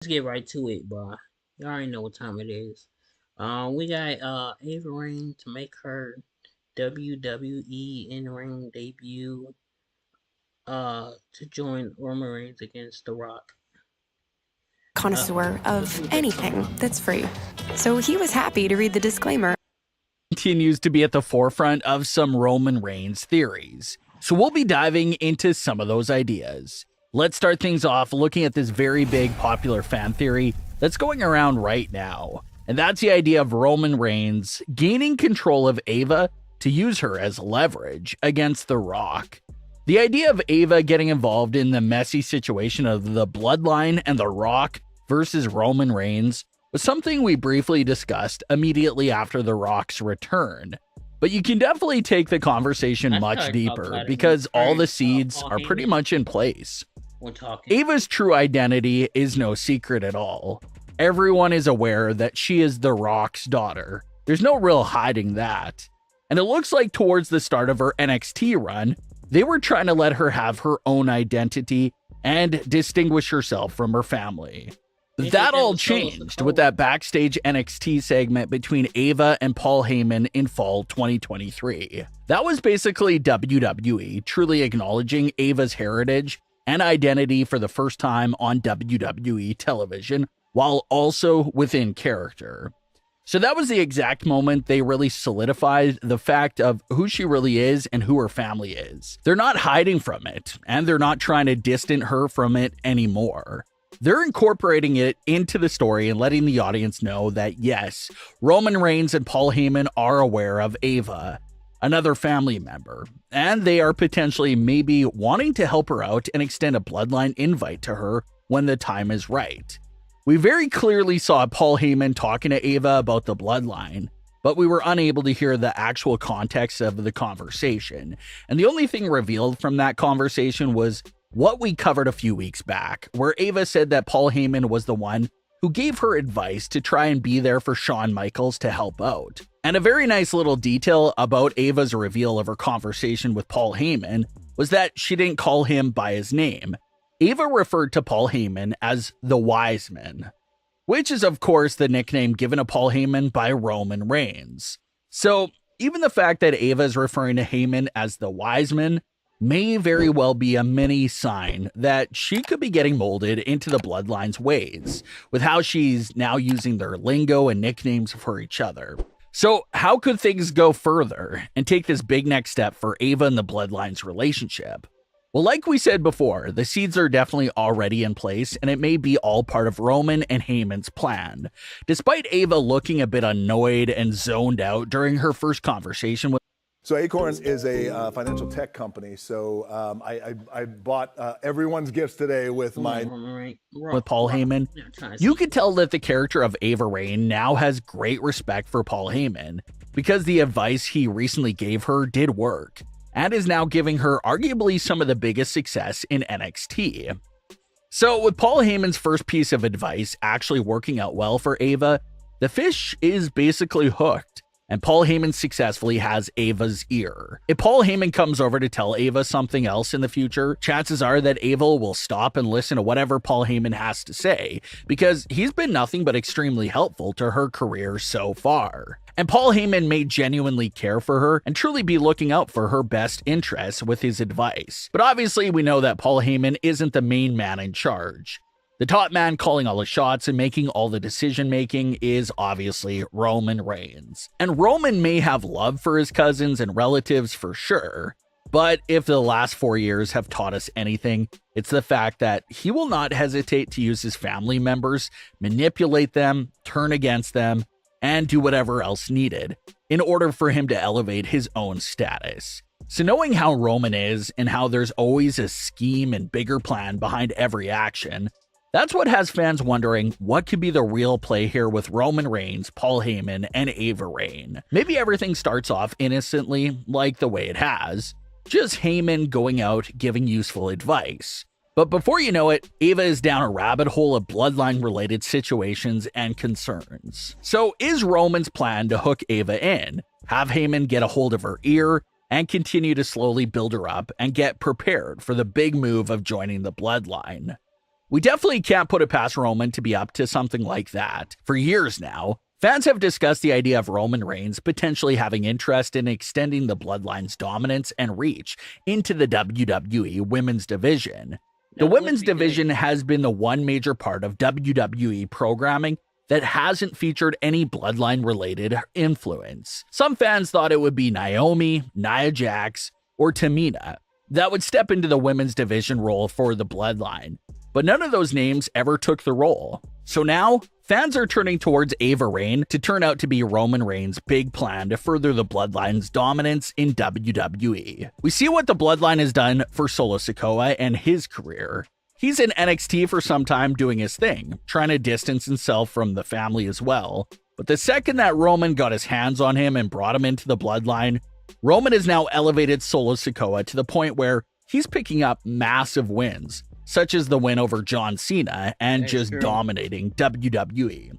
Let's get right to it, bro. You already know what time it is. We got Ava Rain to make her WWE in-ring debut. To join Roman Reigns against The Rock. Connoisseur of anything that's free. So he was happy to read the disclaimer. Continues to be at the forefront of some Roman Reigns theories. So we'll be diving into some of those ideas. Let's start things off looking at this very big popular fan theory that's going around right now. And that's the idea of Roman Reigns gaining control of Ava to use her as leverage against The Rock. The idea of Ava getting involved in the messy situation of the Bloodline and The Rock versus Roman Reigns was something we briefly discussed immediately after The Rock's return. But you can definitely take the conversation much deeper because all the seeds are pretty much in place. Ava's true identity is no secret at all. Everyone is aware that she is The Rock's daughter. There's no real hiding that. And it looks like towards the start of her NXT run, they were trying to let her have her own identity and distinguish herself from her family. That all changed with that backstage NXT segment between Ava and Paul Heyman in fall 2023. That was basically WWE truly acknowledging Ava's heritage and identity for the first time on WWE television, while also within character. So that was the exact moment they really solidified the fact of who she really is and who her family is. They're not hiding from it, and they're not trying to distance her from it anymore. They're incorporating it into the story and letting the audience know that yes, Roman Reigns and Paul Heyman are aware of Ava, another family member, and they are potentially maybe wanting to help her out and extend a bloodline invite to her when the time is right. We very clearly saw Paul Heyman talking to Ava about the bloodline, but we were unable to hear the actual context of the conversation. And the only thing revealed from that conversation was what we covered a few weeks back, where Ava said that Paul Heyman was the one who gave her advice to try and be there for Shawn Michaels to help out. And a very nice little detail about Ava's reveal of her conversation with Paul Heyman was that she didn't call him by his name. Ava referred to Paul Heyman as the Wise Man, which is of course the nickname given to Paul Heyman by Roman Reigns. So even the fact that Ava is referring to Heyman as the Wise Man may very well be a mini sign that she could be getting molded into the Bloodline's ways, with how she's now using their lingo and nicknames for each other. So how could things go further and take this big next step for Ava and the Bloodline's relationship? Well, like we said before, the seeds are definitely already in place, and it may be all part of Roman and Heyman's plan. Despite Ava looking a bit annoyed and zoned out during her first conversation with So Acorns is a financial tech company. So I bought everyone's gifts today with Paul Heyman. You could tell that the character of Ava Rain now has great respect for Paul Heyman because the advice he recently gave her did work, and is now giving her arguably some of the biggest success in NXT. So with Paul Heyman's first piece of advice actually working out well for Ava, the fish is basically hooked, and Paul Heyman successfully has Ava's ear. If Paul Heyman comes over to tell Ava something else in the future, chances are that Ava will stop and listen to whatever Paul Heyman has to say, because he's been nothing but extremely helpful to her career so far. And Paul Heyman may genuinely care for her and truly be looking out for her best interests with his advice. But obviously we know that Paul Heyman isn't the main man in charge. The top man calling all the shots and making all the decision making is obviously Roman Reigns. And Roman may have love for his cousins and relatives for sure, but if the last 4 years have taught us anything, it's the fact that he will not hesitate to use his family members, manipulate them, turn against them, and do whatever else needed in order for him to elevate his own status. So knowing how Roman is and how there's always a scheme and bigger plan behind every action, that's what has fans wondering what could be the real play here with Roman Reigns, Paul Heyman, and Ava Rain. Maybe everything starts off innocently, like the way it has, just Heyman going out giving useful advice. But before you know it, Ava is down a rabbit hole of bloodline-related situations and concerns. So is Roman's plan to hook Ava in, have Heyman get a hold of her ear, and continue to slowly build her up and get prepared for the big move of joining the bloodline? We definitely can't put it past Roman to be up to something like that. For years now, fans have discussed the idea of Roman Reigns potentially having interest in extending the Bloodline's dominance and reach into the WWE Women's Division. The Women's Division has been the one major part of WWE programming that hasn't featured any Bloodline-related influence. Some fans thought it would be Naomi, Nia Jax, or Tamina that would step into the Women's Division role for the Bloodline, but none of those names ever took the role. So now, fans are turning towards Ava Raine to turn out to be Roman Reigns' big plan to further the Bloodline's dominance in WWE. We see what the Bloodline has done for Solo Sikoa and his career. He's in NXT for some time doing his thing, trying to distance himself from the family as well. But the second that Roman got his hands on him and brought him into the Bloodline, Roman has now elevated Solo Sikoa to the point where he's picking up massive wins, such as the win over John Cena and just dominating WWE.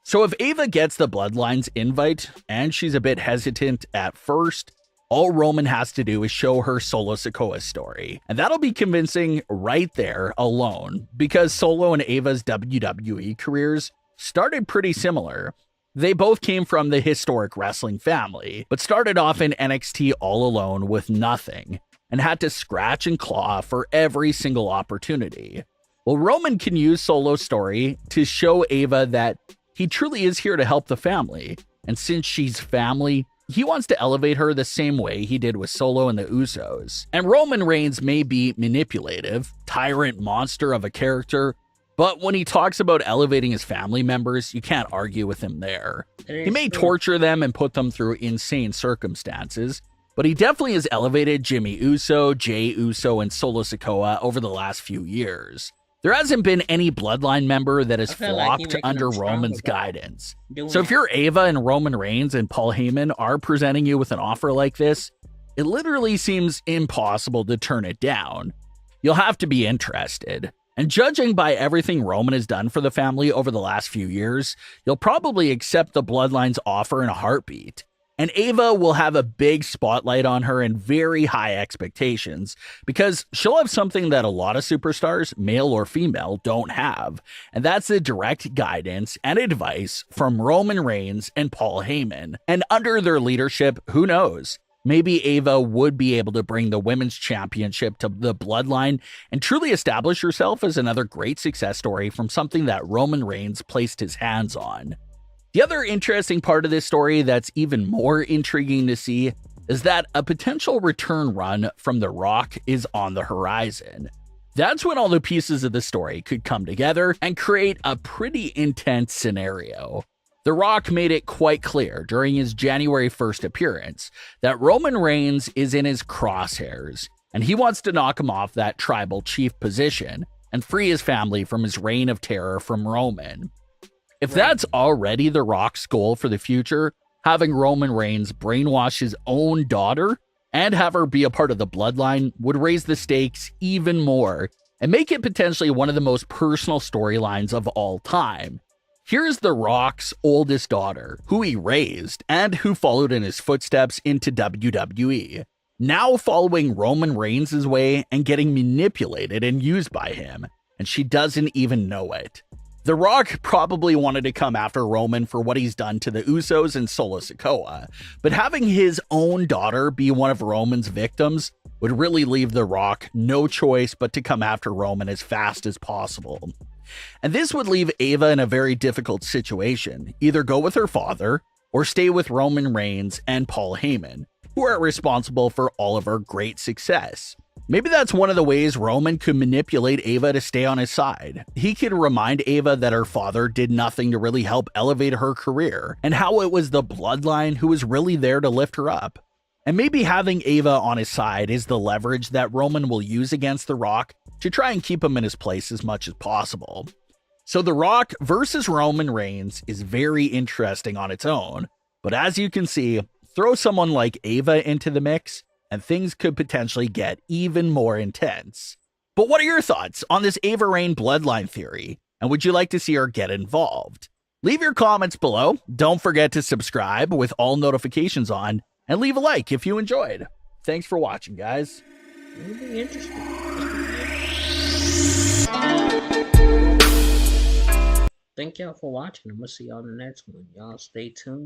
So if Ava gets the Bloodline's invite, and she's a bit hesitant at first, all Roman has to do is show her Solo Sikoa's story, and that'll be convincing right there alone, because Solo and Ava's WWE careers started pretty similar. They both came from the historic wrestling family, but started off in NXT all alone with nothing, and had to scratch and claw for every single opportunity. Well, Roman can use Solo's story to show Ava that he truly is here to help the family, and since she's family, he wants to elevate her the same way he did with Solo and the Usos. And Roman Reigns may be manipulative, tyrant monster of a character, but when he talks about elevating his family members, you can't argue with him there. He may torture them and put them through insane circumstances, but he definitely has elevated Jimmy Uso, Jey Uso, and Solo Sikoa over the last few years. There hasn't been any Bloodline member that has flopped under Roman's guidance. So if you're Ava and Roman Reigns and Paul Heyman are presenting you with an offer like this, it literally seems impossible to turn it down. You'll have to be interested. And judging by everything Roman has done for the family over the last few years, you'll probably accept the Bloodline's offer in a heartbeat. And Ava will have a big spotlight on her and very high expectations because she'll have something that a lot of superstars, male or female, don't have. And that's the direct guidance and advice from Roman Reigns and Paul Heyman. And under their leadership, who knows? Maybe Ava would be able to bring the women's championship to the Bloodline and truly establish herself as another great success story from something that Roman Reigns placed his hands on. The other interesting part of this story that's even more intriguing to see is that a potential return run from The Rock is on the horizon. That's when all the pieces of the story could come together and create a pretty intense scenario. The Rock made it quite clear during his January 1st appearance that Roman Reigns is in his crosshairs, and he wants to knock him off that tribal chief position and free his family from his reign of terror from Roman. If that's already The Rock's goal for the future, having Roman Reigns brainwash his own daughter and have her be a part of the Bloodline would raise the stakes even more and make it potentially one of the most personal storylines of all time. Here's The Rock's oldest daughter, who he raised and who followed in his footsteps into WWE, now following Roman Reigns' way and getting manipulated and used by him, and she doesn't even know it. The Rock probably wanted to come after Roman for what he's done to the Usos and Solo Sikoa, but having his own daughter be one of Roman's victims would really leave The Rock no choice but to come after Roman as fast as possible. And this would leave Ava in a very difficult situation, either go with her father or stay with Roman Reigns and Paul Heyman, who are responsible for all of her great success. Maybe that's one of the ways Roman could manipulate Ava to stay on his side. He could remind Ava that her father did nothing to really help elevate her career, and how it was the Bloodline who was really there to lift her up. And maybe having Ava on his side is the leverage that Roman will use against The Rock to try and keep him in his place as much as possible. So The Rock versus Roman Reigns is very interesting on its own, but as you can see, throw someone like Ava into the mix, and things could potentially get even more intense. But what are your thoughts on this Ava Raine Bloodline theory? And would you like to see her get involved? Leave your comments below. Don't forget to subscribe with all notifications on, and leave a like if you enjoyed. Thanks for watching, guys. It'll be interesting. thank y'all for watching. I'm gonna see y'all in the next one. Y'all stay tuned.